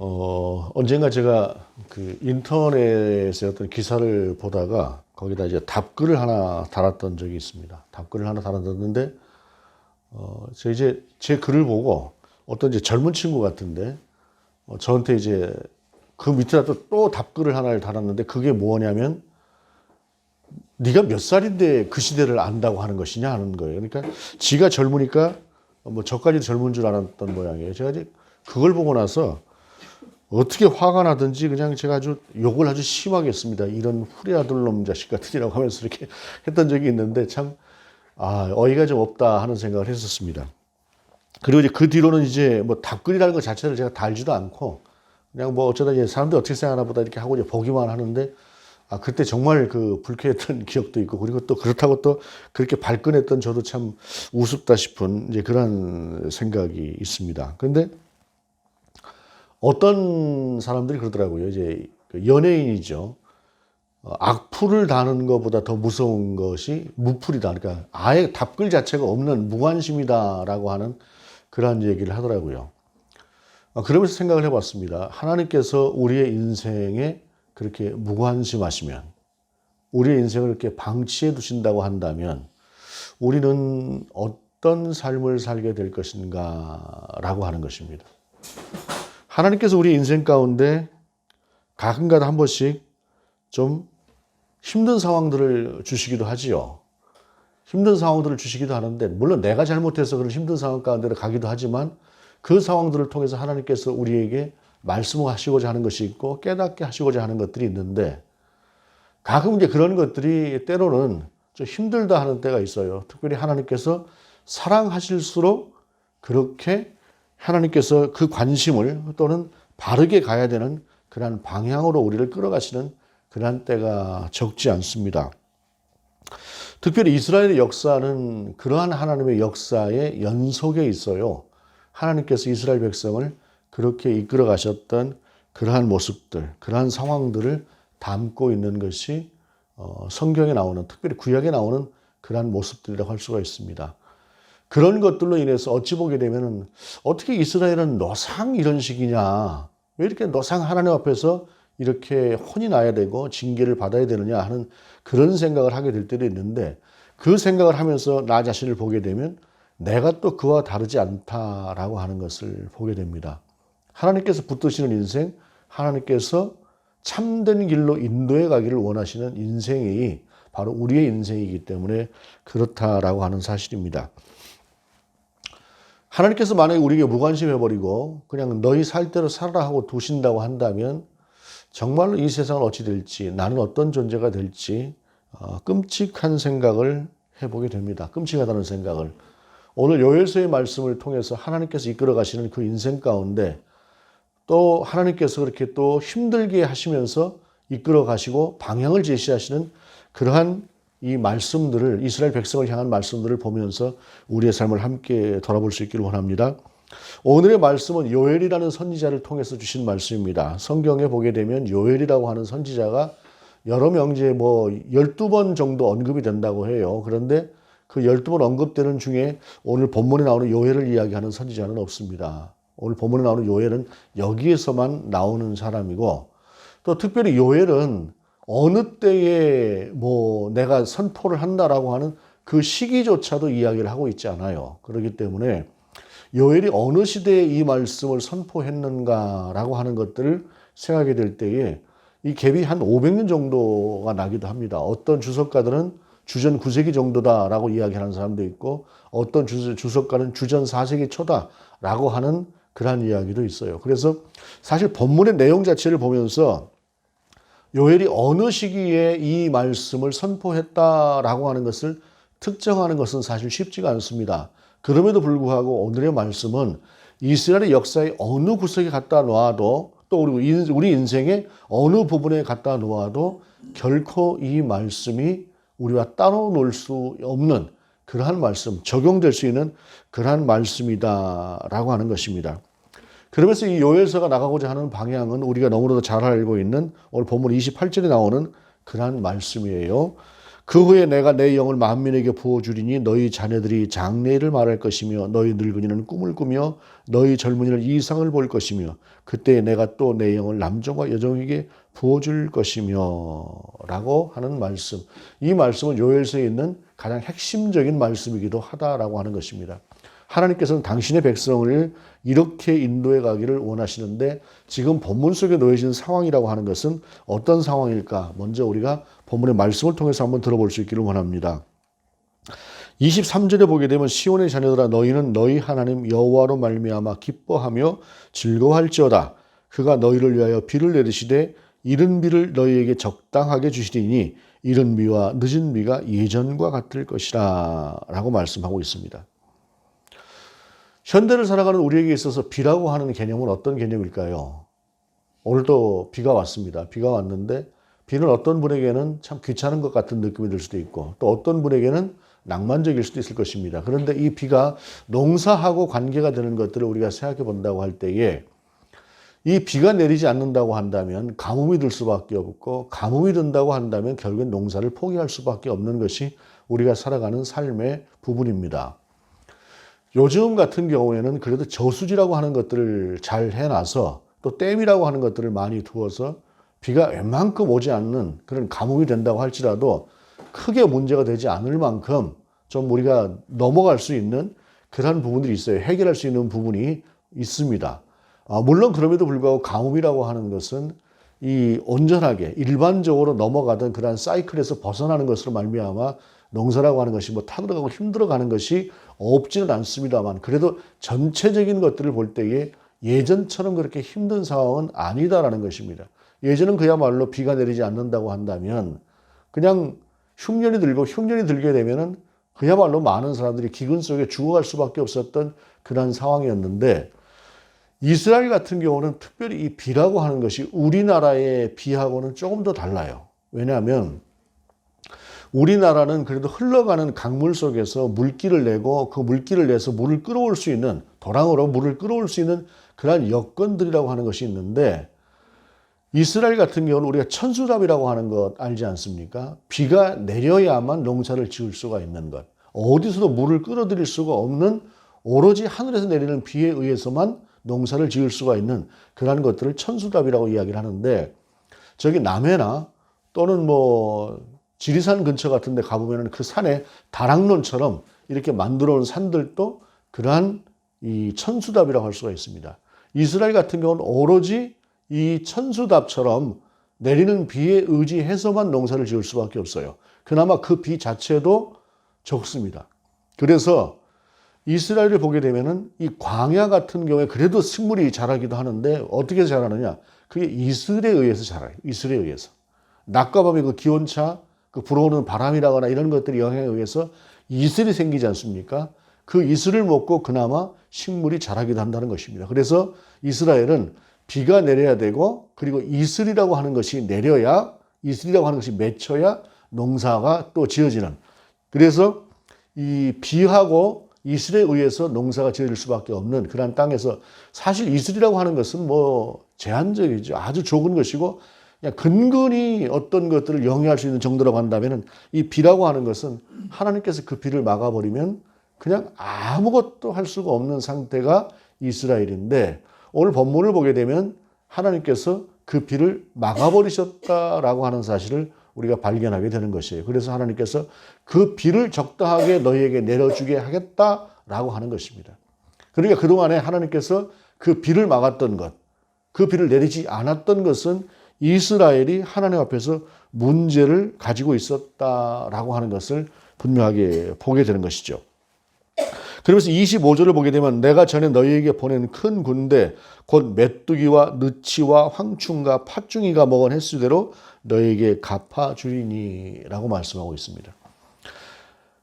언젠가 제가 그 인터넷에 어떤 기사를 보다가 거기다 이제 답글을 하나 달았던 적이 있습니다. 답글을 하나 달았는데, 저 이제 제 글을 보고 어떤 이제 젊은 친구 같은데, 저한테 이제 그 밑에다 또 답글을 하나를 달았는데, 그게 뭐냐면, 네가 몇 살인데 그 시대를 안다고 하는 것이냐 하는 거예요. 그러니까 지가 젊으니까 뭐 저까지도 젊은 줄 알았던 모양이에요. 제가 이제 그걸 보고 나서 어떻게 화가 나든지 그냥 제가 아주 욕을 아주 심하게 했습니다. 이런 후레아들 놈 자식 같으니라고 하면서 이렇게 했던 적이 있는데 참, 어이가 좀 없다 하는 생각을 했었습니다. 그리고 이제 그 뒤로는 이제 뭐 답글이라는 것 자체를 제가 달지도 않고 그냥 뭐 어쩌다 이제 사람들이 어떻게 생각하나 보다 이렇게 하고 이제 보기만 하는데 그때 정말 그 불쾌했던 기억도 있고 그리고 또 그렇다고 또 그렇게 발끈했던 저도 참 우습다 싶은 이제 그런 생각이 있습니다. 그런데 어떤 사람들이 그러더라고요. 이제 연예인이죠. 악플을 다는 것보다 더 무서운 것이 무플이다. 그러니까 아예 답글 자체가 없는 무관심이다라고 하는 그런 얘기를 하더라고요. 그러면서 생각을 해봤습니다. 하나님께서 우리의 인생에 그렇게 무관심하시면, 우리의 인생을 이렇게 방치해 두신다고 한다면, 우리는 어떤 삶을 살게 될 것인가라고 하는 것입니다. 하나님께서 우리 인생 가운데 가끔가다 한 번씩 좀 힘든 상황들을 주시기도 하지요. 힘든 상황들을 주시기도 하는데, 물론 내가 잘못해서 그런 힘든 상황 가운데로 가기도 하지만, 그 상황들을 통해서 하나님께서 우리에게 말씀을 하시고자 하는 것이 있고, 깨닫게 하시고자 하는 것들이 있는데, 가끔 이제 그런 것들이 때로는 좀 힘들다 하는 때가 있어요. 특별히 하나님께서 사랑하실수록 그렇게 하나님께서 그 관심을 또는 바르게 가야 되는 그러한 방향으로 우리를 끌어가시는 그러한 때가 적지 않습니다. 특별히 이스라엘의 역사는 그러한 하나님의 역사의 연속에 있어요. 하나님께서 이스라엘 백성을 그렇게 이끌어 가셨던 그러한 모습들, 그러한 상황들을 담고 있는 것이 성경에 나오는, 특별히 구약에 나오는 그러한 모습들이라고 할 수가 있습니다. 그런 것들로 인해서 어찌 보게 되면 어떻게 이스라엘은 노상 이런 식이냐, 왜 이렇게 노상 하나님 앞에서 이렇게 혼이 나야 되고 징계를 받아야 되느냐 하는 그런 생각을 하게 될 때도 있는데, 그 생각을 하면서 나 자신을 보게 되면 내가 또 그와 다르지 않다라고 하는 것을 보게 됩니다. 하나님께서 붙드시는 인생, 하나님께서 참된 길로 인도해 가기를 원하시는 인생이 바로 우리의 인생이기 때문에 그렇다라고 하는 사실입니다. 하나님께서 만약에 우리에게 무관심해버리고 그냥 너희 살 대로 살아라 하고 두신다고 한다면 정말로 이 세상은 어찌 될지, 나는 어떤 존재가 될지 끔찍한 생각을 해보게 됩니다. 끔찍하다는 생각을. 오늘 요엘서의 말씀을 통해서 하나님께서 이끌어 가시는 그 인생 가운데 또 하나님께서 그렇게 또 힘들게 하시면서 이끌어 가시고 방향을 제시하시는 그러한 이 말씀들을, 이스라엘 백성을 향한 말씀들을 보면서 우리의 삶을 함께 돌아볼 수 있기를 원합니다. 오늘의 말씀은 요엘이라는 선지자를 통해서 주신 말씀입니다. 성경에 보게 되면 요엘이라고 하는 선지자가 여러 명제에 12번 정도 언급이 된다고 해요. 그런데 그 12번 언급되는 중에 오늘 본문에 나오는 요엘을 이야기하는 선지자는 없습니다. 오늘 본문에 나오는 요엘은 여기에서만 나오는 사람이고, 또 특별히 요엘은 어느 때에 내가 선포를 한다라고 하는 그 시기조차도 이야기를 하고 있지 않아요. 그렇기 때문에 요엘이 어느 시대에 이 말씀을 선포했는가라고 하는 것들을 생각하게 될 때에 이 갭이 한 500년 정도가 나기도 합니다. 어떤 주석가들은 주전 9세기 정도다라고 이야기하는 사람도 있고, 어떤 주석가는 주전 4세기 초다라고 하는 그런 이야기도 있어요. 그래서 사실 본문의 내용 자체를 보면서 요엘이 어느 시기에 이 말씀을 선포했다라고 하는 것을 특정하는 것은 사실 쉽지가 않습니다. 그럼에도 불구하고 오늘의 말씀은 이스라엘의 역사의 어느 구석에 갖다 놓아도, 또 우리 인생의 어느 부분에 갖다 놓아도 결코 이 말씀이 우리와 따로 놀 수 없는 그러한 말씀, 적용될 수 있는 그러한 말씀이다라고 하는 것입니다. 그러면서 이 요엘서가 나가고자 하는 방향은 우리가 너무나도 잘 알고 있는 오늘 본문 28절에 나오는 그러한 말씀이에요. 그 후에 내가 내 영을 만민에게 부어주리니 너희 자녀들이 장래일을 말할 것이며 너희 늙은이는 꿈을 꾸며 너희 젊은이는 이상을 볼 것이며 그때 내가 또 내 영을 남종과 여종에게 부어줄 것이며 라고 하는 말씀. 이 말씀은 요엘서에 있는 가장 핵심적인 말씀이기도 하다라고 하는 것입니다. 하나님께서는 당신의 백성을 이렇게 인도해 가기를 원하시는데 지금 본문 속에 놓여진 상황이라고 하는 것은 어떤 상황일까? 먼저 우리가 본문의 말씀을 통해서 한번 들어볼 수 있기를 원합니다. 23절에 보게 되면 시온의 자녀들아 너희는 너희 하나님 여호와로 말미암아 기뻐하며 즐거워할지어다. 그가 너희를 위하여 비를 내리시되 이른 비를 너희에게 적당하게 주시리니 이른 비와 늦은 비가 예전과 같을 것이라 라고 말씀하고 있습니다. 현대를 살아가는 우리에게 있어서 비라고 하는 개념은 어떤 개념일까요? 오늘도 비가 왔습니다. 비가 왔는데 비는 어떤 분에게는 참 귀찮은 것 같은 느낌이 들 수도 있고 또 어떤 분에게는 낭만적일 수도 있을 것입니다. 그런데 이 비가 농사하고 관계가 되는 것들을 우리가 생각해 본다고 할 때에 이 비가 내리지 않는다고 한다면 가뭄이 들 수밖에 없고 가뭄이 든다고 한다면 결국엔 농사를 포기할 수밖에 없는 것이 우리가 살아가는 삶의 부분입니다. 요즘 같은 경우에는 그래도 저수지라고 하는 것들을 잘 해놔서 또 댐이라고 하는 것들을 많이 두어서 비가 웬만큼 오지 않는 그런 가뭄이 된다고 할지라도 크게 문제가 되지 않을 만큼 좀 우리가 넘어갈 수 있는 그런 부분들이 있어요. 해결할 수 있는 부분이 있습니다. 물론 그럼에도 불구하고 가뭄이라고 하는 것은 이 온전하게 일반적으로 넘어가던 그런 사이클에서 벗어나는 것으로 말미암아 농사라고 하는 것이 뭐 타들어가고 힘들어가는 것이 없지는 않습니다만 그래도 전체적인 것들을 볼 때에 예전처럼 그렇게 힘든 상황은 아니다라는 것입니다. 예전은 그야말로 비가 내리지 않는다고 한다면 그냥 흉년이 들게 되면은 그야말로 많은 사람들이 기근 속에 죽어갈 수밖에 없었던 그런 상황이었는데 이스라엘 같은 경우는 특별히 이 비라고 하는 것이 우리나라의 비하고는 조금 더 달라요. 왜냐하면 우리나라는 그래도 흘러가는 강물 속에서 물기를 내고 그 물기를 내서 물을 끌어올 수 있는 도랑으로 물을 끌어올 수 있는 그러한 여건들이라고 하는 것이 있는데 이스라엘 같은 경우는 우리가 천수답이라고 하는 것 알지 않습니까? 비가 내려야만 농사를 지을 수가 있는 것. 어디서도 물을 끌어들일 수가 없는 오로지 하늘에서 내리는 비에 의해서만 농사를 지을 수가 있는 그러한 것들을 천수답이라고 이야기를 하는데 저기 남해나 또는 뭐 지리산 근처 같은 데 가보면 그 산에 다락론처럼 이렇게 만들어 놓은 산들도 그러한 이 천수답이라고 할 수가 있습니다. 이스라엘 같은 경우는 오로지 이 천수답처럼 내리는 비에 의지해서만 농사를 지을 수밖에 없어요. 그나마 그 비 자체도 적습니다. 그래서 이스라엘을 보게 되면은 이 광야 같은 경우에 그래도 식물이 자라기도 하는데 어떻게 자라느냐? 그게 이슬에 의해서 자라요. 이슬에 의해서. 낮과 밤의 그 기온차, 그 불어오는 바람이라거나 이런 것들이 영향에 의해서 이슬이 생기지 않습니까? 그 이슬을 먹고 그나마 식물이 자라기도 한다는 것입니다. 그래서 이스라엘은 비가 내려야 되고 그리고 이슬이라고 하는 것이 내려야 이슬이라고 하는 것이 맺혀야 농사가 또 지어지는 그래서 이 비하고 이슬에 의해서 농사가 지어질 수밖에 없는 그런 땅에서 사실 이슬이라고 하는 것은 뭐 제한적이죠. 아주 적은 것이고 그냥 근근히 어떤 것들을 영위할 수 있는 정도라고 한다면 이 비라고 하는 것은 하나님께서 그 비를 막아버리면 그냥 아무것도 할 수가 없는 상태가 이스라엘인데 오늘 본문을 보게 되면 하나님께서 그 비를 막아버리셨다라고 하는 사실을 우리가 발견하게 되는 것이에요. 그래서 하나님께서 그 비를 적당하게 너희에게 내려주게 하겠다라고 하는 것입니다. 그러니까 그동안에 하나님께서 그 비를 막았던 것, 그 비를 내리지 않았던 것은 이스라엘이 하나님 앞에서 문제를 가지고 있었다라고 하는 것을 분명하게 보게 되는 것이죠. 그러면서 25절을 보게 되면 내가 전에 너희에게 보낸 큰 군대 곧 메뚜기와 느치와 황충과 팥중이가 먹은 횟수대로 너희에게 갚아주리니 라고 말씀하고 있습니다.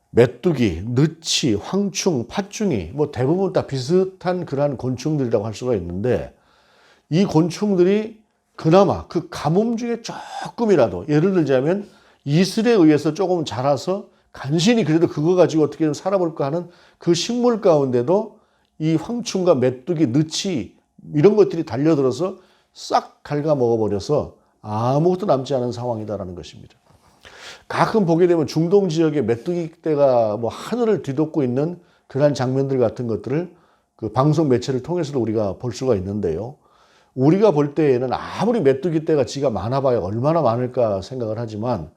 메뚜기, 느치, 황충, 팥중이 뭐 대부분 다 비슷한 그러한 곤충들이라고 할 수가 있는데 이 곤충들이 그나마 그 가뭄 중에 조금이라도 예를 들자면 이슬에 의해서 조금 자라서 간신히 그래도 그거 가지고 어떻게 좀 살아볼까 하는 그 식물 가운데도 이 황충과 메뚜기, 느치 이런 것들이 달려들어서 싹 갉아먹어버려서 아무것도 남지 않은 상황이다라는 것입니다. 가끔 보게 되면 중동 지역의 메뚜기 떼가 뭐 하늘을 뒤덮고 있는 그런 장면들 같은 것들을 그 방송 매체를 통해서도 우리가 볼 수가 있는데요. 우리가 볼 때에는 아무리 메뚜기 떼가 지가 많아봐야 얼마나 많을까 생각을 하지만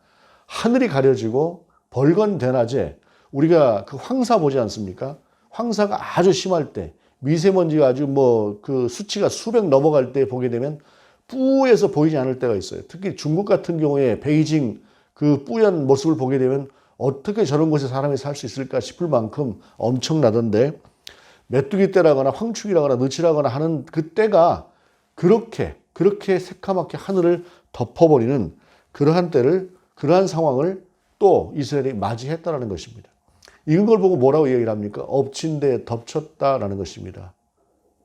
하늘이 가려지고 벌건 대낮에 우리가 그 황사 보지 않습니까? 황사가 아주 심할 때 미세먼지가 아주 뭐 그 수치가 수백 넘어갈 때 보게 되면 뿌에서 보이지 않을 때가 있어요. 특히 중국 같은 경우에 베이징 그 뿌연 모습을 보게 되면 어떻게 저런 곳에 사람이 살 수 있을까 싶을 만큼 엄청나던데 메뚜기 떼라거나 황축이라거나 느치라거나 하는 그 때가 그렇게 새카맣게 하늘을 덮어버리는 그러한 때를 그러한 상황을 또 이스라엘이 맞이했다라는 것입니다. 이걸 보고 뭐라고 얘기를 합니까? 엎친 데 덮쳤다라는 것입니다.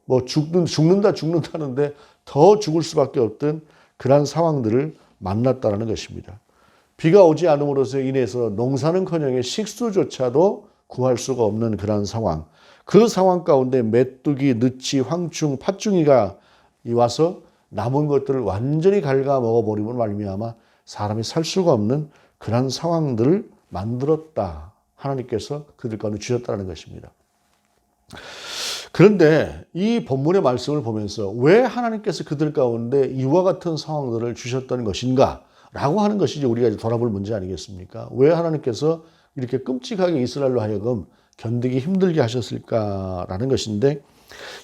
뭐 죽는다는데 더 죽을 수밖에 없던 그러한 상황들을 만났다라는 것입니다. 비가 오지 않음으로써 인해서 농사는커녕 식수조차도 구할 수가 없는 그러한 상황. 그 상황 가운데 메뚜기, 느치, 황충, 팥중이가 와서 남은 것들을 완전히 갉아먹어버리면 말미암아 사람이 살 수가 없는 그런 상황들을 만들었다. 하나님께서 그들 가운데 주셨다는 것입니다. 그런데 이 본문의 말씀을 보면서 왜 하나님께서 그들 가운데 이와 같은 상황들을 주셨던 것인가? 라고 하는 것이 이제 우리가 돌아볼 문제 아니겠습니까? 왜 하나님께서 이렇게 끔찍하게 이스라엘로 하여금 견디기 힘들게 하셨을까라는 것인데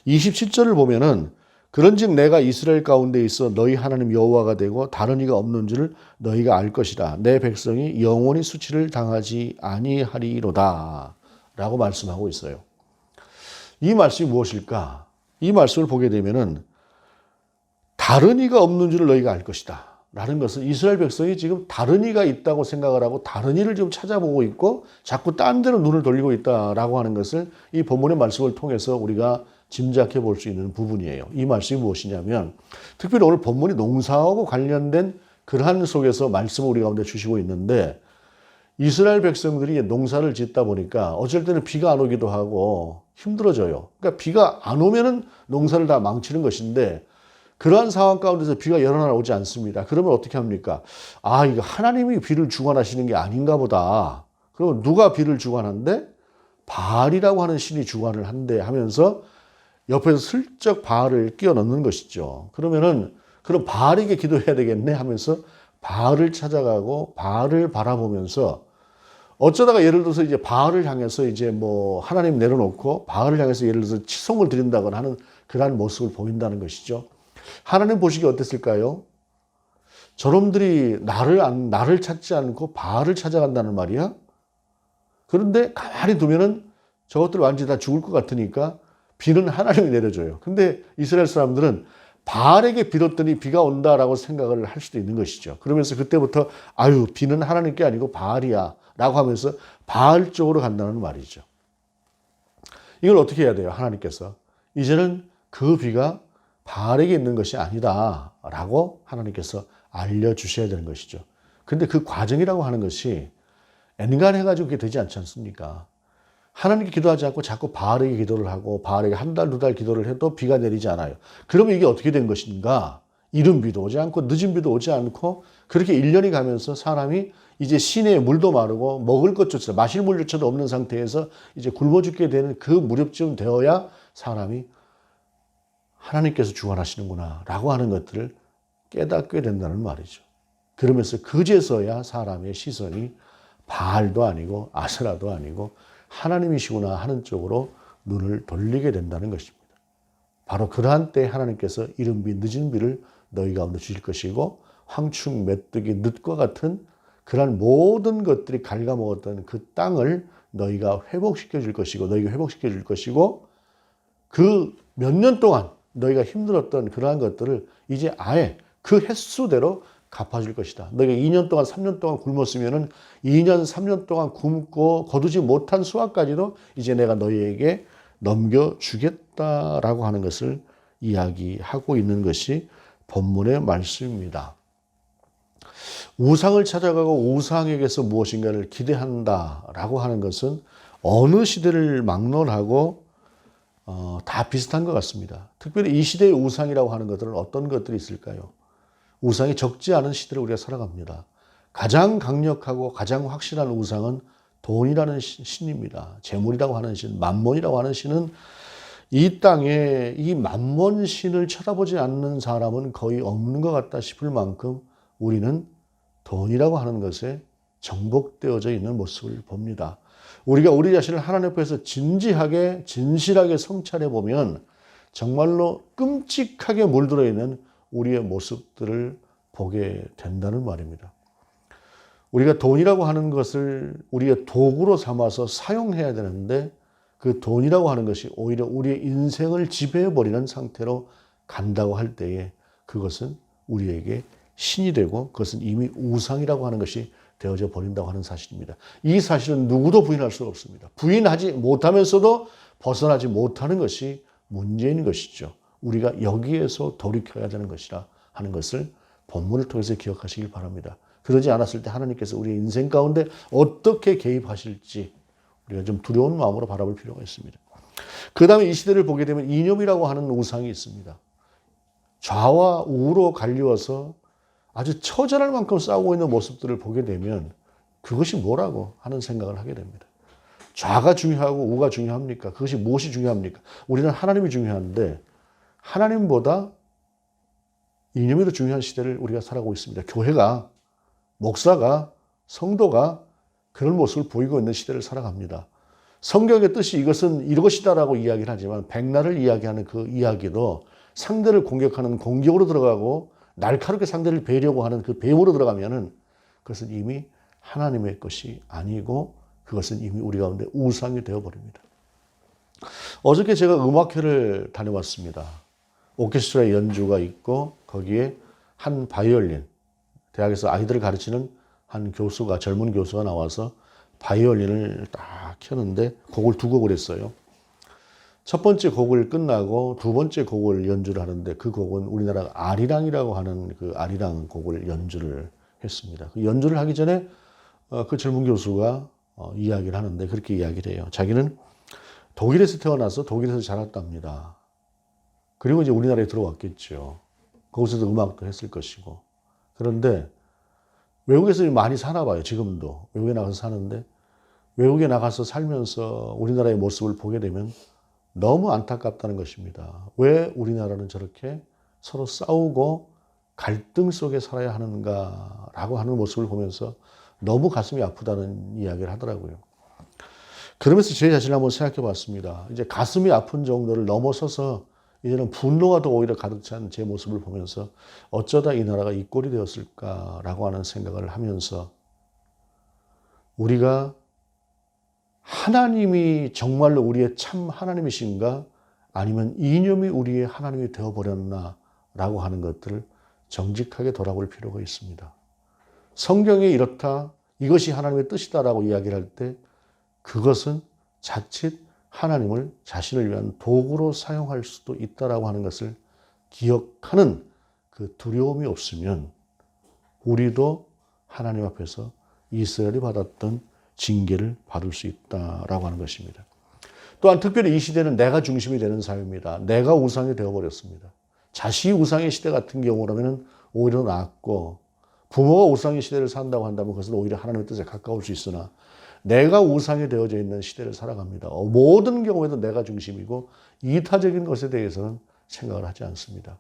27절을 보면은 그런즉 내가 이스라엘 가운데 있어 너희 하나님 여호와가 되고 다른 이가 없는 줄을 너희가 알 것이라. 내 백성이 영원히 수치를 당하지 아니하리로다. 라고 말씀하고 있어요. 이 말씀이 무엇일까? 이 말씀을 보게 되면은 다른 이가 없는 줄을 너희가 알 것이다. 라는 것은 이스라엘 백성이 지금 다른 이가 있다고 생각을 하고 다른 이를 좀 찾아보고 있고 자꾸 딴 데로 눈을 돌리고 있다라고 하는 것을 이 본문의 말씀을 통해서 우리가 짐작해 볼 수 있는 부분이에요. 이 말씀이 무엇이냐면 특별히 오늘 본문이 농사하고 관련된 그러한 속에서 말씀을 우리 가운데 주시고 있는데 이스라엘 백성들이 농사를 짓다 보니까 어쩔 때는 비가 안 오기도 하고 힘들어져요. 그러니까 비가 안 오면은 농사를 다 망치는 것인데 그러한 상황 가운데서 비가 여러 날 오지 않습니다. 그러면 어떻게 합니까? 아, 이거 하나님이 비를 주관하시는 게 아닌가 보다. 그럼 누가 비를 주관한대? 바알이라고 하는 신이 주관을 한대 하면서 옆에서 슬쩍 바알을 끼워 넣는 것이죠. 그러면은 그럼 바알에게 기도해야 되겠네 하면서 바알을 찾아가고 바알을 바라보면서 어쩌다가 예를 들어서 이제 바알을 향해서 이제 뭐 하나님 내려놓고 바알을 향해서 예를 들어서 치송을 드린다거나 하는 그러한 모습을 보인다는 것이죠. 하나님 보시기에 어땠을까요? 저놈들이 나를 찾지 않고 바알을 찾아간다는 말이야? 그런데 가만히 두면은 저것들 완전히 다 죽을 것 같으니까 비는 하나님이 내려줘요. 근데 이스라엘 사람들은 바알에게 빌었더니 비가 온다라고 생각을 할 수도 있는 것이죠. 그러면서 그때부터 아유, 비는 하나님께 아니고 바알이야 라고 하면서 바알 쪽으로 간다는 말이죠. 이걸 어떻게 해야 돼요? 하나님께서. 이제는 그 비가 바알에게 있는 것이 아니다 라고 하나님께서 알려주셔야 되는 것이죠. 근데 그 과정이라고 하는 것이 엔간해가지고 그게 되지 않지 않습니까? 하나님께 기도하지 않고 자꾸 바알에게 기도를 하고 바알에게 한 달, 두 달 기도를 해도 비가 내리지 않아요. 그러면 이게 어떻게 된 것인가? 이른 비도 오지 않고 늦은 비도 오지 않고 그렇게 1년이 가면서 사람이 이제 시내에 물도 마르고 먹을 것조차 마실 물조차도 없는 상태에서 이제 굶어 죽게 되는 그 무렵쯤 되어야 사람이 하나님께서 주관하시는구나 라고 하는 것들을 깨닫게 된다는 말이죠. 그러면서 그제서야 사람의 시선이 바알도 아니고 아세라도 아니고 하나님이시구나 하는 쪽으로 눈을 돌리게 된다는 것입니다. 바로 그러한 때 하나님께서 이른 비 늦은 비를 너희 가운데 주실 것이고 황충 메뚜기 늪과 같은 그러한 모든 것들이 갉아먹었던 그 땅을 너희가 회복시켜 줄 것이고 너희가 회복시켜 줄 것이고 그 몇 년 동안 너희가 힘들었던 그러한 것들을 이제 아예 그 횟수대로 갚아줄 것이다. 너희가 2년 동안 3년 동안 굶었으면은 2년 3년 동안 굶고 거두지 못한 수확까지도 이제 내가 너희에게 넘겨주겠다라고 하는 것을 이야기하고 있는 것이 본문의 말씀입니다. 우상을 찾아가고 우상에게서 무엇인가를 기대한다라고 하는 것은 어느 시대를 막론하고 다 비슷한 것 같습니다. 특별히 이 시대의 우상이라고 하는 것들은 어떤 것들이 있을까요? 우상이 적지 않은 시대를 우리가 살아갑니다. 가장 강력하고 가장 확실한 우상은 돈이라는 신입니다. 재물이라고 하는 신, 만몬이라고 하는 신은 이 땅에 이 만몬 신을 쳐다보지 않는 사람은 거의 없는 것 같다 싶을 만큼 우리는 돈이라고 하는 것에 정복되어져 있는 모습을 봅니다. 우리가 우리 자신을 하나님 앞에서 진지하게 진실하게 성찰해 보면 정말로 끔찍하게 물들어 있는 우리의 모습들을 보게 된다는 말입니다. 우리가 돈이라고 하는 것을 우리의 도구로 삼아서 사용해야 되는데 그 돈이라고 하는 것이 오히려 우리의 인생을 지배해버리는 상태로 간다고 할 때에 그것은 우리에게 신이 되고 그것은 이미 우상이라고 하는 것이 되어져 버린다고 하는 사실입니다. 이 사실은 누구도 부인할 수가 없습니다. 부인하지 못하면서도 벗어나지 못하는 것이 문제인 것이죠. 우리가 여기에서 돌이켜야 되는 것이라 하는 것을 본문을 통해서 기억하시길 바랍니다. 그러지 않았을 때 하나님께서 우리의 인생 가운데 어떻게 개입하실지 우리가 좀 두려운 마음으로 바라볼 필요가 있습니다. 그 다음에 이 시대를 보게 되면 이념이라고 하는 우상이 있습니다. 좌와 우로 갈리워서 아주 처절할 만큼 싸우고 있는 모습들을 보게 되면 그것이 뭐라고 하는 생각을 하게 됩니다. 좌가 중요하고 우가 중요합니까? 그것이 무엇이 중요합니까? 우리는 하나님이 중요한데 하나님보다 이념이 더 중요한 시대를 우리가 살아가고 있습니다. 교회가, 목사가, 성도가 그런 모습을 보이고 있는 시대를 살아갑니다. 성경의 뜻이 이것은 이것이다라고 이야기를 하지만 백날을 이야기하는 그 이야기도 상대를 공격하는 공격으로 들어가고 날카롭게 상대를 베려고 하는 그 배우로 들어가면은 그것은 이미 하나님의 것이 아니고 그것은 이미 우리 가운데 우상이 되어버립니다. 어저께 제가 음악회를 다녀왔습니다. 오케스트라 연주가 있고 거기에 한 바이올린, 대학에서 아이들을 가르치는 한 교수가, 젊은 교수가 나와서 바이올린을 딱 켜는데 곡을 두 곡을 했어요. 첫 번째 곡을 끝나고 두 번째 곡을 연주를 하는데 그 곡은 우리나라 아리랑이라고 하는 그 아리랑 곡을 연주를 했습니다. 그 연주를 하기 전에 그 젊은 교수가 이야기를 하는데 그렇게 이야기를 해요. 자기는 독일에서 태어나서 독일에서 자랐답니다. 그리고 이제 우리나라에 들어왔겠죠. 거기서도 음악도 했을 것이고. 그런데 외국에서 많이 사나 봐요. 지금도. 외국에 나가서 사는데 외국에 나가서 살면서 우리나라의 모습을 보게 되면 너무 안타깝다는 것입니다. 왜 우리나라는 저렇게 서로 싸우고 갈등 속에 살아야 하는가라고 하는 모습을 보면서 너무 가슴이 아프다는 이야기를 하더라고요. 그러면서 제 자신을 한번 생각해 봤습니다. 이제 가슴이 아픈 정도를 넘어서서 이제는 분노가 더 오히려 가득 찬 제 모습을 보면서 어쩌다 이 나라가 이 꼴이 되었을까라고 하는 생각을 하면서 우리가 하나님이 정말로 우리의 참 하나님이신가 아니면 이념이 우리의 하나님이 되어버렸나라고 하는 것들을 정직하게 돌아볼 필요가 있습니다. 성경에 이렇다, 이것이 하나님의 뜻이다라고 이야기를 할 때 그것은 자칫 하나님을 자신을 위한 도구로 사용할 수도 있다라고 하는 것을 기억하는 그 두려움이 없으면 우리도 하나님 앞에서 이스라엘이 받았던 징계를 받을 수 있다라고 하는 것입니다. 또한 특별히 이 시대는 내가 중심이 되는 사회입니다. 내가 우상이 되어버렸습니다. 자식이 우상의 시대 같은 경우라면 오히려 낫고 부모가 우상의 시대를 산다고 한다면 그것은 오히려 하나님의 뜻에 가까울 수 있으나 내가 우상이 되어져 있는 시대를 살아갑니다. 모든 경우에도 내가 중심이고 이타적인 것에 대해서는 생각을 하지 않습니다.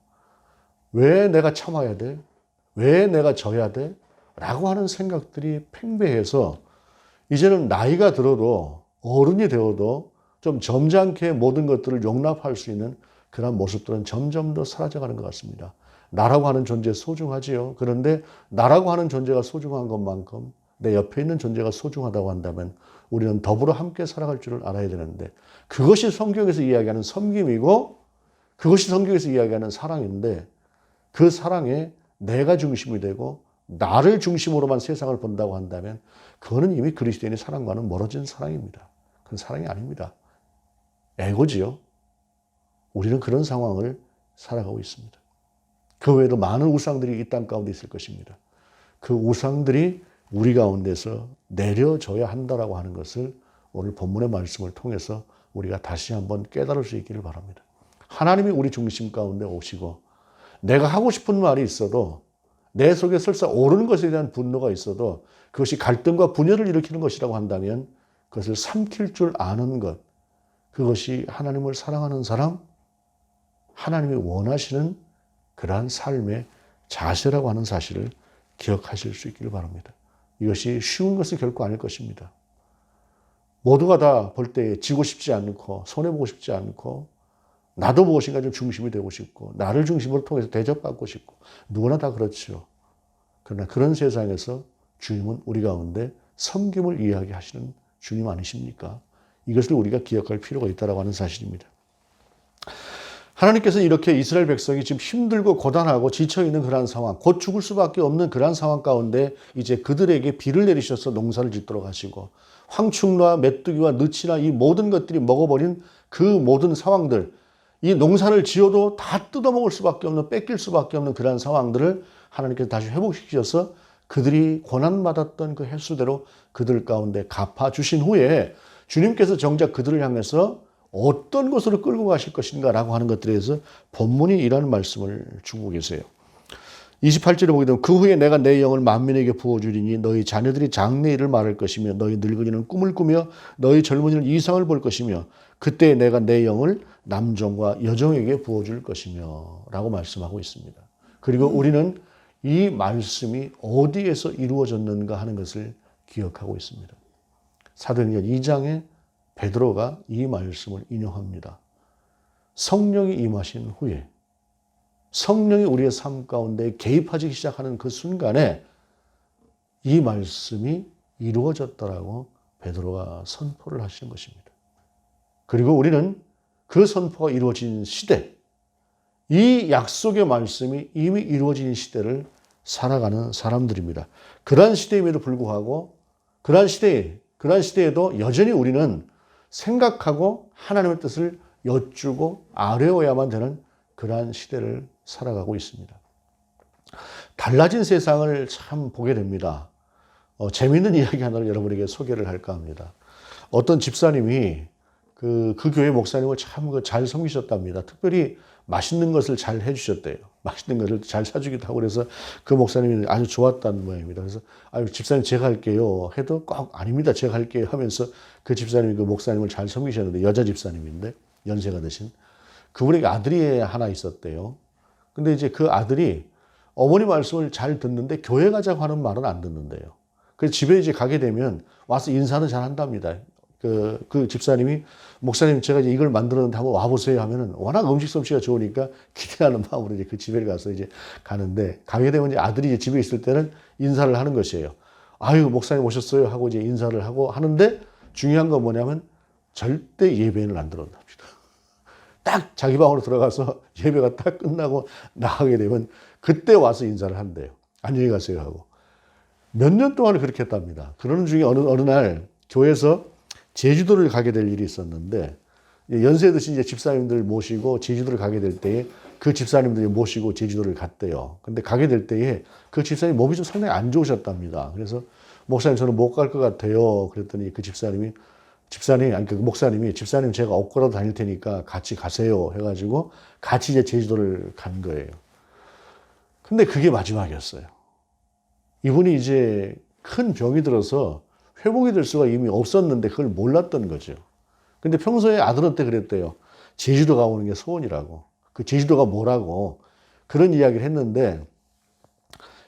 왜 내가 참아야 돼? 왜 내가 져야 돼? 라고 하는 생각들이 팽배해서 이제는 나이가 들어도 어른이 되어도 좀 점잖게 모든 것들을 용납할 수 있는 그런 모습들은 점점 더 사라져가는 것 같습니다. 나라고 하는 존재 소중하지요. 그런데 나라고 하는 존재가 소중한 것만큼 내 옆에 있는 존재가 소중하다고 한다면 우리는 더불어 함께 살아갈 줄을 알아야 되는데 그것이 성경에서 이야기하는 섬김이고 그것이 성경에서 이야기하는 사랑인데 그 사랑에 내가 중심이 되고 나를 중심으로만 세상을 본다고 한다면 그거는 이미 그리스도인의 사랑과는 멀어진 사랑입니다. 그건 사랑이 아닙니다. 에고지요. 우리는 그런 상황을 살아가고 있습니다. 그 외에도 많은 우상들이 이 땅 가운데 있을 것입니다. 그 우상들이 우리 가운데서 내려져야 한다라고 하는 것을 오늘 본문의 말씀을 통해서 우리가 다시 한번 깨달을 수 있기를 바랍니다. 하나님이 우리 중심 가운데 오시고 내가 하고 싶은 말이 있어도 내 속에 설사 옳은 것에 대한 분노가 있어도 그것이 갈등과 분열을 일으키는 것이라고 한다면 그것을 삼킬 줄 아는 것, 그것이 하나님을 사랑하는 사람, 하나님이 원하시는 그러한 삶의 자세라고 하는 사실을 기억하실 수 있기를 바랍니다. 이것이 쉬운 것은 결코 아닐 것입니다. 모두가 다 볼 때 지고 싶지 않고 손해보고 싶지 않고 나도 무엇인가 좀 중심이 되고 싶고 나를 중심으로 통해서 대접받고 싶고 누구나 다 그렇죠. 그러나 그런 세상에서 주님은 우리 가운데 섬김을 이야기하시는 주님 아니십니까? 이것을 우리가 기억할 필요가 있다고 하는 사실입니다. 하나님께서 이렇게 이스라엘 백성이 지금 힘들고 고단하고 지쳐있는 그러한 상황, 곧 죽을 수밖에 없는 그러한 상황 가운데 이제 그들에게 비를 내리셔서 농사를 짓도록 하시고 황충로와 메뚜기와 느치나 이 모든 것들이 먹어버린 그 모든 상황들, 이 농사를 지어도 다 뜯어먹을 수밖에 없는, 뺏길 수밖에 없는 그러한 상황들을 하나님께서 다시 회복시키셔서 그들이 고난받았던 그 횟수대로 그들 가운데 갚아주신 후에 주님께서 정작 그들을 향해서 어떤 곳으로 끌고 가실 것인가 라고 하는 것들에 대해서 본문이 이라는 말씀을 주고 계세요. 28절에 보게 되면 그 후에 내가 내 영을 만민에게 부어주리니 너희 자녀들이 장래일을 말할 것이며 너희 늙은이는 꿈을 꾸며 너희 젊은이는 이상을 볼 것이며 그때 내가 내 영을 남종과 여종에게 부어줄 것이며 라고 말씀하고 있습니다. 그리고 우리는 이 말씀이 어디에서 이루어졌는가 하는 것을 기억하고 있습니다. 사도행전 2장에 베드로가 이 말씀을 인용합니다. 성령이 임하신 후에 성령이 우리의 삶 가운데 개입하기 시작하는 그 순간에 이 말씀이 이루어졌다라고 베드로가 선포를 하시는 것입니다. 그리고 우리는 그 선포가 이루어진 시대, 이 약속의 말씀이 이미 이루어진 시대를 살아가는 사람들입니다. 그러한 시대임에도 불구하고 그러한 시대에도 여전히 우리는 생각하고 하나님의 뜻을 여쭈고 아뢰어야만 되는 그러한 시대를 살아가고 있습니다. 달라진 세상을 참 보게 됩니다. 재미있는 이야기 하나를 여러분에게 소개를 할까 합니다. 어떤 집사님이 그 교회 목사님을 참 잘 섬기셨답니다. 특별히 맛있는 것을 잘 해주셨대요. 맛있는 것을 잘 사주기도 하고 그래서 그 목사님이 아주 좋았다는 모양입니다. 그래서 집사님 제가 할게요 해도 꼭 아닙니다 제가 할게요 하면서 그 집사님이 그 목사님을 잘 섬기셨는데 여자 집사님인데 연세가 드신 그분에게 아들이 하나 있었대요. 근데 이제 그 아들이 어머니 말씀을 잘 듣는데 교회 가자고 하는 말은 안 듣는데요. 그래서 집에 이제 가게 되면 와서 인사는 잘 한답니다. 그 집사님이 목사님 제가 이제 이걸 만들었는데 한번 와보세요 하면은 워낙 음식 솜씨가 좋으니까 기대하는 마음으로 이제 그 집에 가서 이제 가는데 가게 되면 이제 아들이 이제 집에 있을 때는 인사를 하는 것이에요. 아유 목사님 오셨어요 하고 이제 인사를 하고 하는데 중요한 건 뭐냐면 절대 예배는 안 들어온답니다. 딱 자기 방으로 들어가서 예배가 딱 끝나고 나가게 되면 그때 와서 인사를 한대요. 안녕히 가세요 하고. 몇 년 동안 그렇게 했답니다. 그러는 중에 어느 날 교회에서 제주도를 가게 될 일이 있었는데 연세 드신 이제 집사님들 모시고 제주도를 가게 될 때에 그 집사님들이 모시고 제주도를 갔대요. 근데 가게 될 때에 그 집사님 몸이 좀 상당히 안 좋으셨답니다. 그래서 목사님 저는 못 갈 것 같아요. 그랬더니 그 집사님 제가 업고라도 다닐 테니까 같이 가세요 해가지고 같이 이제 제주도를 간 거예요. 근데 그게 마지막이었어요. 이분이 이제 큰 병이 들어서 회복이 될 수가 이미 없었는데 그걸 몰랐던 거죠. 근데 평소에 아들한테 그랬대요. 제주도 가보는 게 소원이라고. 그 제주도가 뭐라고 그런 이야기를 했는데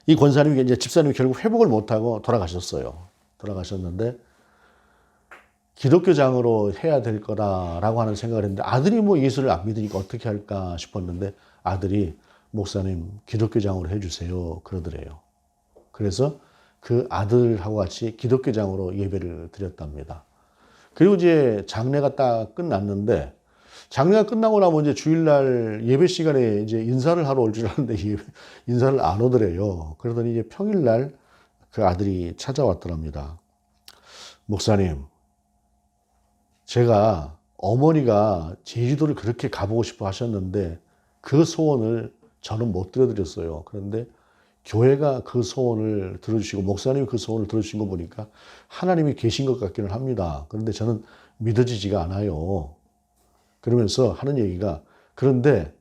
이 권사님이 이제 집사님이 결국 회복을 못하고 돌아가셨어요. 돌아가셨는데 기독교장으로 해야 될 거다라고 하는 생각을 했는데 아들이 뭐 예수를 안 믿으니까 어떻게 할까 싶었는데 아들이 목사님 기독교장으로 해주세요 그러더래요. 그래서 그 아들하고 같이 기독교장으로 예배를 드렸답니다. 그리고 이제 장례가 딱 끝났는데 장례가 끝나고 나면 이제 주일날 예배 시간에 이제 인사를 하러 올 줄 알았는데 인사를 안 오더래요. 그러더니 이제 평일날 그 아들이 찾아왔더랍니다. 목사님, 제가 어머니가 제주도를 그렇게 가보고 싶어 하셨는데 그 소원을 저는 못 들어드렸어요. 그런데 교회가 그 소원을 들어주시고 목사님이 그 소원을 들어주신 거 보니까 하나님이 계신 것 같기는 합니다. 그런데 저는 믿어지지가 않아요. 그러면서 하는 얘기가 그런데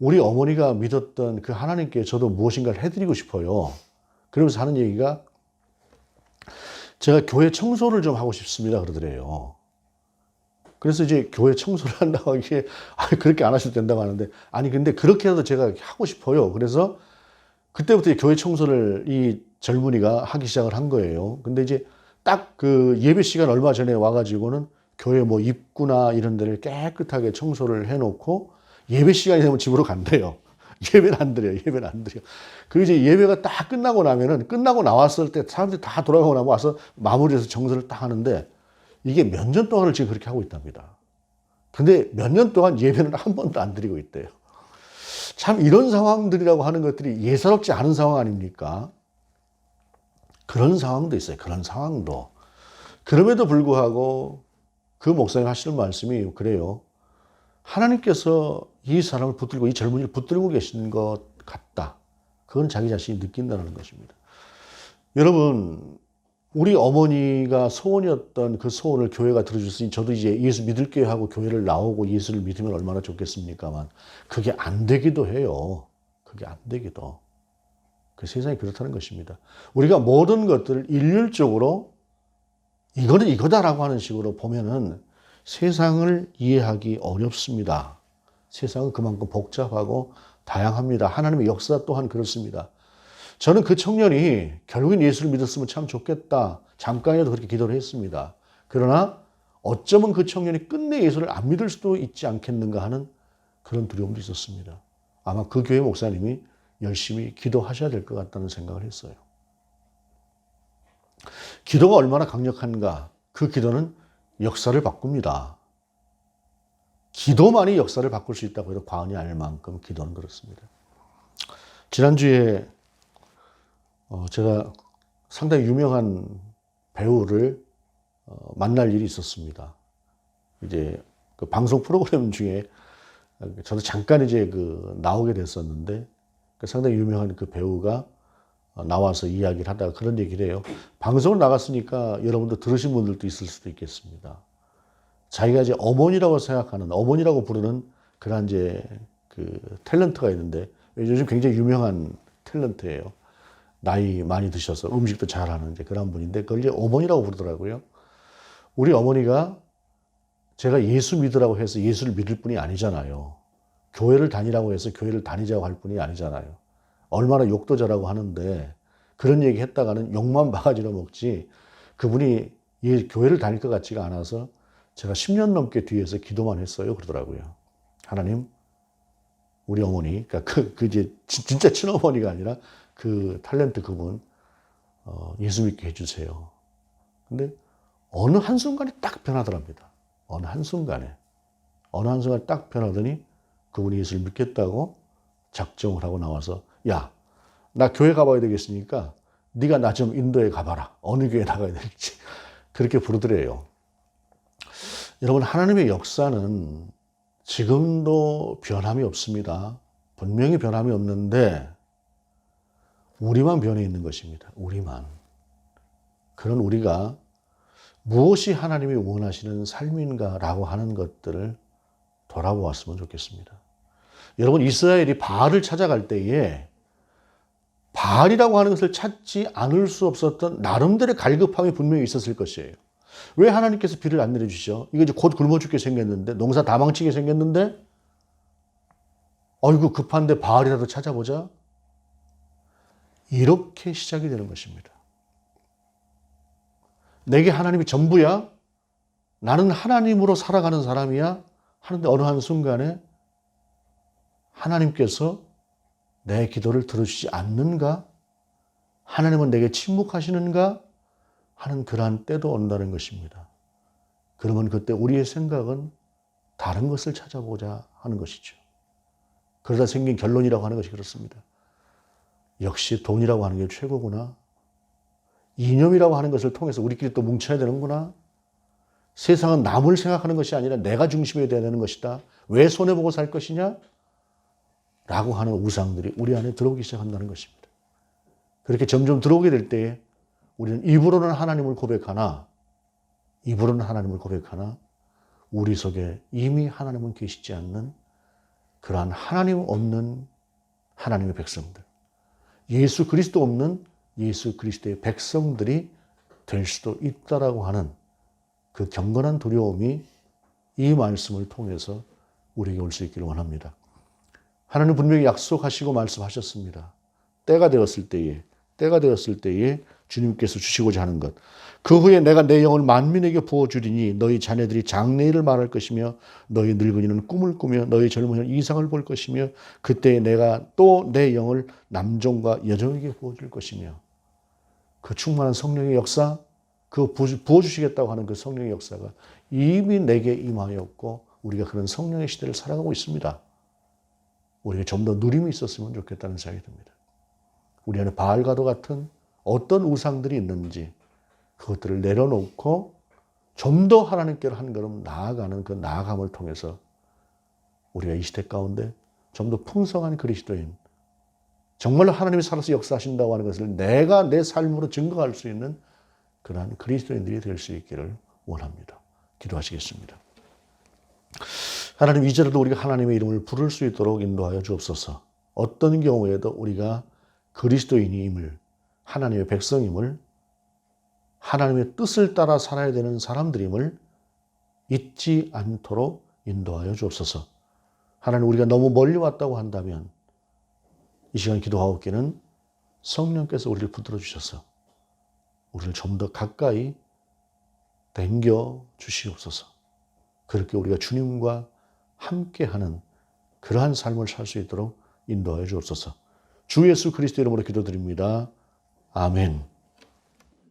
우리 어머니가 믿었던 그 하나님께 저도 무엇인가를 해드리고 싶어요. 그러면서 하는 얘기가 제가 교회 청소를 좀 하고 싶습니다. 그러더래요. 그래서 이제 교회 청소를 한다고 하기에 그렇게 안 하셔도 된다고 하는데 아니 근데 그렇게라도 제가 하고 싶어요. 그래서 그때부터 교회 청소를 이 젊은이가 하기 시작을 한 거예요. 근데 이제 딱 그 예배 시간 얼마 전에 와가지고는 교회 뭐 입구나 이런 데를 깨끗하게 청소를 해놓고 예배 시간이 되면 집으로 간대요. 예배는 안 드려요. 예배는 안 드려요. 그리고 이제 예배가 딱 끝나고 나면은 끝나고 나왔을 때 사람들이 다 돌아가고 나면 와서 마무리해서 청소를 딱 하는데 이게 몇 년 동안을 지금 그렇게 하고 있답니다. 근데 몇 년 동안 예배는 한 번도 안 드리고 있대요. 참 이런 상황들이라고 하는 것들이 예사롭지 않은 상황 아닙니까? 그런 상황도 있어요. 그런 상황도. 그럼에도 불구하고 그 목사님 하시는 말씀이 그래요. 하나님께서 이 사람을 붙들고 이 젊은이를 붙들고 계신 것 같다. 그건 자기 자신이 느낀다는 것입니다. 여러분 우리 어머니가 소원이었던 그 소원을 교회가 들어줬으니 저도 이제 예수 믿을게요 하고 교회를 나오고 예수를 믿으면 얼마나 좋겠습니까만 그게 안 되기도 해요. 그게 안 되기도. 그 세상이 그렇다는 것입니다. 우리가 모든 것들을 일률적으로 이거는 이거다라고 하는 식으로 보면은 세상을 이해하기 어렵습니다. 세상은 그만큼 복잡하고 다양합니다. 하나님의 역사 또한 그렇습니다. 저는 그 청년이 결국엔 예수를 믿었으면 참 좋겠다. 잠깐이라도 그렇게 기도를 했습니다. 그러나 어쩌면 그 청년이 끝내 예수를 안 믿을 수도 있지 않겠는가 하는 그런 두려움도 있었습니다. 아마 그 교회 목사님이 열심히 기도하셔야 될 것 같다는 생각을 했어요. 기도가 얼마나 강력한가? 그 기도는 역사를 바꿉니다. 기도만이 역사를 바꿀 수 있다고 해도 과언이 아닐 만큼 기도는 그렇습니다. 지난주에 제가 상당히 유명한 배우를 만날 일이 있었습니다. 이제 그 방송 프로그램 중에 저도 잠깐 이제 나오게 됐었는데 상당히 유명한 그 배우가 나와서 이야기를 하다가 그런 얘기를 해요. 방송을 나갔으니까 여러분들 들으신 분들도 있을 수도 있겠습니다. 자기가 이제 어머니라고 생각하는, 어머니라고 부르는 그런 이제 그 탤런트가 있는데 요즘 굉장히 유명한 탤런트예요. 나이 많이 드셔서 음식도 잘하는 이제 그런 분인데 그걸 이제 어머니라고 부르더라고요. 우리 어머니가 제가 예수 믿으라고 해서 예수를 믿을 분이 아니잖아요. 교회를 다니라고 해서 교회를 다니자고 할 분이 아니잖아요. 얼마나 욕도 잘하고 하는데 그런 얘기 했다가는 욕만 바가지로 먹지 그분이 교회를 다닐 것 같지가 않아서 제가 10년 넘게 뒤에서 기도만 했어요. 그러더라고요. 하나님, 우리 어머니, 그러니까 이제 진짜 친어머니가 아니라 그 탤런트 그분 예수 믿게 해주세요. 근데 어느 한순간에 딱 변하더랍니다. 어느 한순간에 딱 변하더니 그분이 예수를 믿겠다고 작정을 하고 나와서 야, 나 교회 가봐야 되겠으니까 네가 나 좀 인도에 가봐라. 어느 교회 나가야 될지. 그렇게 부르더래요. 여러분 하나님의 역사는 지금도 변함이 없습니다. 분명히 변함이 없는데 우리만 변해 있는 것입니다. 우리만. 그런 우리가 무엇이 하나님이 원하시는 삶인가라고 하는 것들을 돌아보았으면 좋겠습니다. 여러분 이스라엘이 바알을 찾아갈 때에 바알이라고 하는 것을 찾지 않을 수 없었던 나름대로의 갈급함이 분명히 있었을 것이에요. 왜 하나님께서 비를 안 내려주시죠? 이거 이제 곧 굶어 죽게 생겼는데 농사 다 망치게 생겼는데 어이구 급한데 바알이라도 찾아보자. 이렇게 시작이 되는 것입니다. 내게 하나님이 전부야? 나는 하나님으로 살아가는 사람이야? 하는데 어느 한순간에 하나님께서 내 기도를 들어주지 않는가? 하나님은 내게 침묵하시는가? 하는 그러한 때도 온다는 것입니다. 그러면 그때 우리의 생각은 다른 것을 찾아보자 하는 것이죠. 그러다 생긴 결론이라고 하는 것이 그렇습니다. 역시 돈이라고 하는 게 최고구나. 이념이라고 하는 것을 통해서 우리끼리 또 뭉쳐야 되는구나. 세상은 남을 생각하는 것이 아니라 내가 중심이 되어야 되는 것이다. 왜 손해보고 살 것이냐? 라고 하는 우상들이 우리 안에 들어오기 시작한다는 것입니다. 그렇게 점점 들어오게 될 때에 우리는 입으로는 하나님을 고백하나 우리 속에 이미 하나님은 계시지 않는 그러한 하나님 없는 하나님의 백성들, 예수 그리스도 없는 예수 그리스도의 백성들이 될 수도 있다라고 하는 그 경건한 두려움이 이 말씀을 통해서 우리에게 올 수 있기를 원합니다. 하나님 분명히 약속하시고 말씀하셨습니다. 때가 되었을 때에 주님께서 주시고자 하는 것. 그 후에 내가 내 영을 만민에게 부어주리니 너희 자녀들이 장래일을 말할 것이며 너희 늙은이는 꿈을 꾸며 너희 젊은이는 이상을 볼 것이며 그때 내가 또 내 영을 남종과 여종에게 부어줄 것이며 그 충만한 성령의 역사, 그 부어주시겠다고 하는 그 성령의 역사가 이미 내게 임하였고 우리가 그런 성령의 시대를 살아가고 있습니다. 우리가 좀 더 누림이 있었으면 좋겠다는 생각이 듭니다. 우리 안에 바알과도 같은 어떤 우상들이 있는지 그것들을 내려놓고 좀 더 하나님께로 한 걸음 나아가는 그 나아감을 통해서 우리가 이 시대 가운데 좀 더 풍성한 그리스도인, 정말로 하나님이 살아서 역사하신다고 하는 것을 내가 내 삶으로 증거할 수 있는 그러한 그리스도인들이 될 수 있기를 원합니다. 기도하시겠습니다. 하나님, 이제라도 우리가 하나님의 이름을 부를 수 있도록 인도하여 주옵소서. 어떤 경우에도 우리가 그리스도인임을, 하나님의 백성임을, 하나님의 뜻을 따라 살아야 되는 사람들임을 잊지 않도록 인도하여 주옵소서. 하나님, 우리가 너무 멀리 왔다고 한다면 이 시간 기도하옵기는 성령께서 우리를 붙들어 주셔서 우리를 좀 더 가까이 당겨 주시옵소서. 그렇게 우리가 주님과 함께하는 그러한 삶을 살 수 있도록 인도하여 주옵소서. 주 예수 그리스도 이름으로 기도드립니다. 아멘.